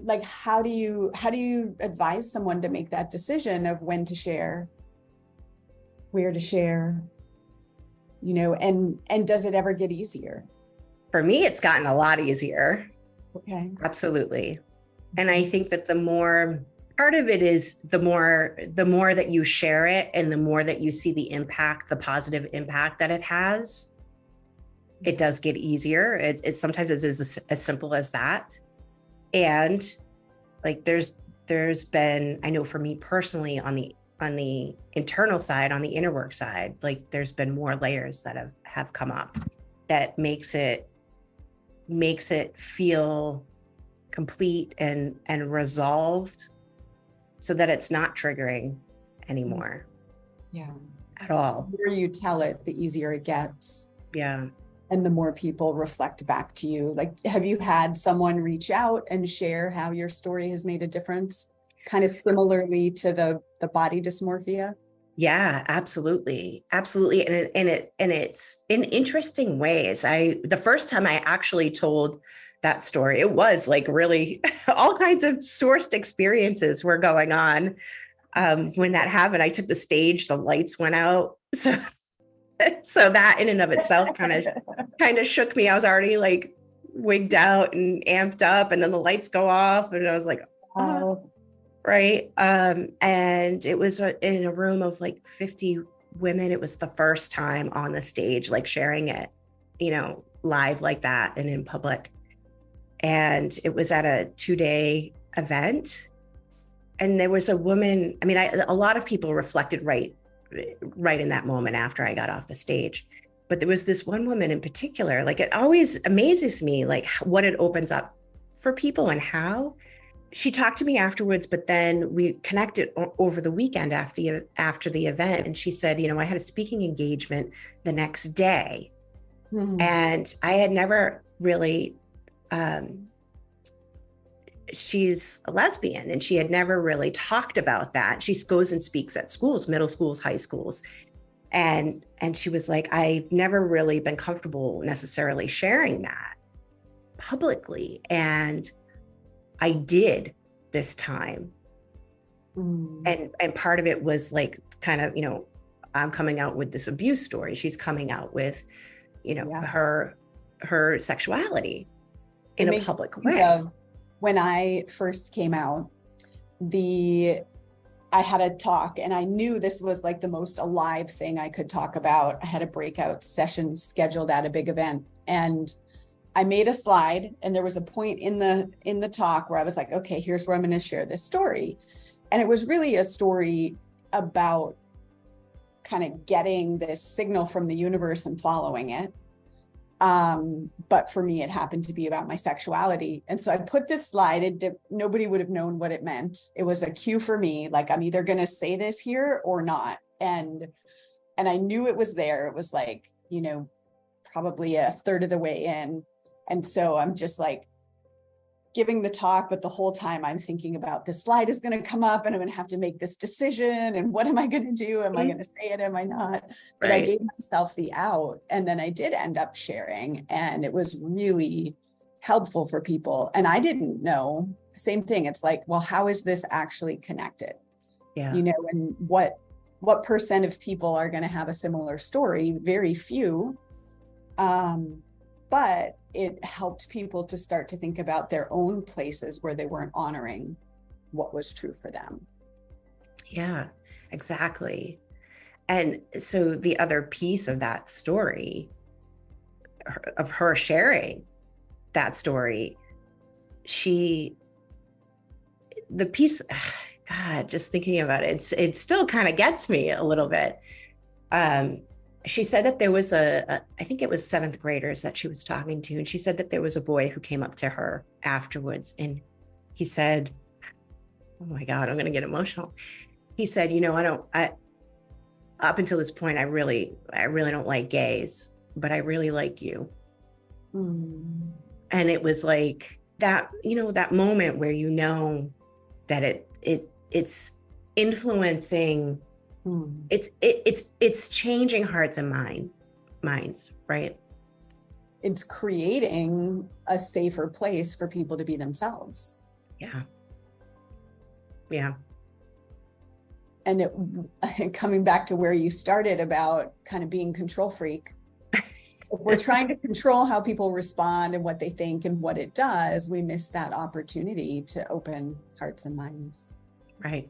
like, how do you advise someone to make that decision of when to share, where to share, and does it ever get easier? For me, it's gotten a lot easier. Okay. Absolutely. And I think that part of it is the more that you share it and the more that you see the impact, the positive impact that it has, it does get easier. It sometimes is as simple as that. And like, there's been, I know for me personally, on the internal side, on the inner work side, like there's been more layers that have come up that makes it feel complete and resolved, so that it's not triggering anymore. Yeah. At all. The more you tell it, the easier it gets. Yeah. And the more people reflect back to you. Like, have you had someone reach out and share how your story has made a difference, kind of similarly to the body dysmorphia? Yeah, absolutely. Absolutely. And it's in interesting ways. The first time I actually told that story, it was like really all kinds of sourced experiences were going on. When that happened, I took the stage, the lights went out. So that in and of itself kind of shook me. I was already like wigged out and amped up, and then the lights go off and I was like, oh. Right. And it was in a room of like 50 women. It was the first time on the stage, like sharing it, live like that and in public. And it was at a 2-day event. And there was a woman, a lot of people reflected right in that moment after I got off the stage. But there was this one woman in particular, like it always amazes me, like what it opens up for people and how. She talked to me afterwards, but then we connected over the weekend after the event. And she said, I had a speaking engagement the next day. Mm-hmm. And I had never really, she's a lesbian and she had never really talked about that. She goes and speaks at schools, middle schools, high schools. And she was like, I've never really been comfortable necessarily sharing that publicly. And I did this time. And part of it was like, kind of, I'm coming out with this abuse story. She's coming out with, her sexuality in a public way. When I first came out, I had a talk and I knew this was like the most alive thing I could talk about. I had a breakout session scheduled at a big event, and I made a slide, and there was a point in the talk where I was like, okay, here's where I'm going to share this story. And it was really a story about kind of getting this signal from the universe and following it. But for me, it happened to be about my sexuality. And so I put this slide, nobody would have known what it meant. It was a cue for me, like, I'm either going to say this here or not. And I knew it was there. It was like, probably a third of the way in. And so I'm just like giving the talk, but the whole time I'm thinking about this slide is going to come up and I'm going to have to make this decision. And what am I going to do? Am I going to say it? Am I not? But I gave myself the out. And then I did end up sharing, and it was really helpful for people. And I didn't know, same thing. It's like, well, how is this actually connected? Yeah. And what percent of people are going to have a similar story? Very few. But it helped people to start to think about their own places where they weren't honoring what was true for them. Yeah, exactly. And so the other piece of that story, of her sharing that story, the piece, God, just thinking about it, it still kind of gets me a little bit. She said that there was I think it was 7th graders that she was talking to. And she said that there was a boy who came up to her afterwards. And he said, oh my God, I'm going to get emotional. He said, up until this point, I really don't like gays, but I really like you. And it was like that, that moment where, that it's influencing, it's changing hearts and minds, right? It's creating a safer place for people to be themselves. Yeah. Yeah. And coming back to where you started about kind of being control freak, if we're trying to control how people respond and what they think and what it does, we miss that opportunity to open hearts and minds. Right.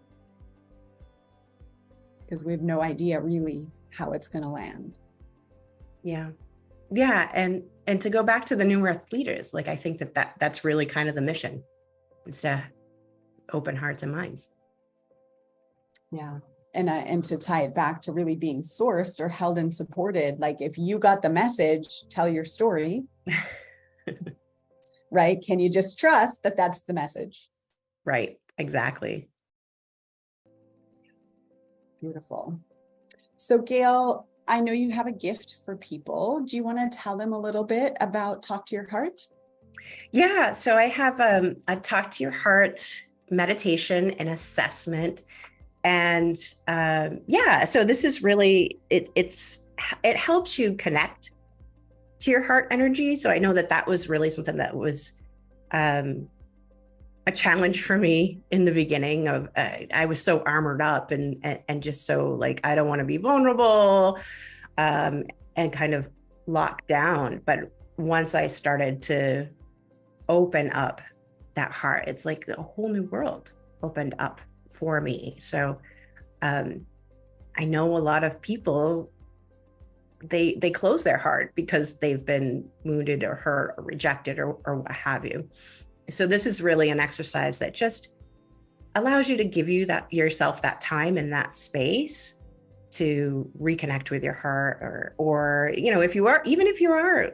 Because we have no idea really how it's going to land. Yeah. Yeah. And to go back to the New Earth leaders, like, I think that's really kind of the mission, is to open hearts and minds. Yeah. And to tie it back to really being sourced or held and supported, like, if you got the message, tell your story, right? Can you just trust that that's the message? Right. Exactly. Beautiful. So Gayle, I know you have a gift for people. Do you want to tell them a little bit about Talk to Your Heart? Yeah. So I have a Talk to Your Heart meditation and assessment. And so this is really, it helps you connect to your heart energy. So I know that was really something that was a challenge for me in the beginning of, I was so armored up and just so like, I don't want to be vulnerable, and kind of locked down. But once I started to open up that heart, it's like a whole new world opened up for me. So I know a lot of people, they close their heart because they've been wounded or hurt or rejected or what have you. So this is really an exercise that just allows you to give yourself that time and that space to reconnect with your heart, or if you are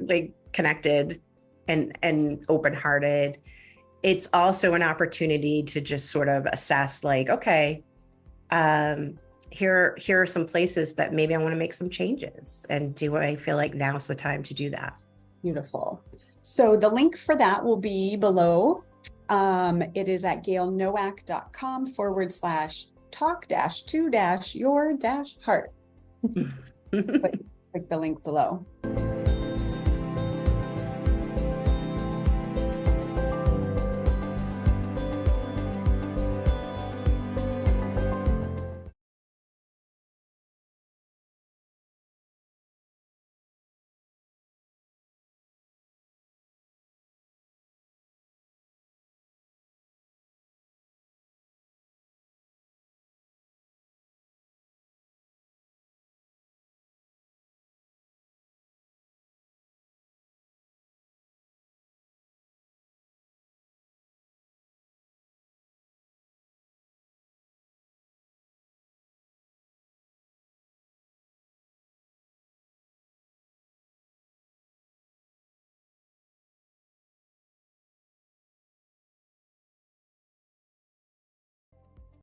like connected and open-hearted, it's also an opportunity to just sort of assess, like, okay, here are some places that maybe I want to make some changes. And do I feel like now's the time to do that? Beautiful. So the link for that will be below. It is at gaylnowak.com/talk-to-your-heart. Click the link below.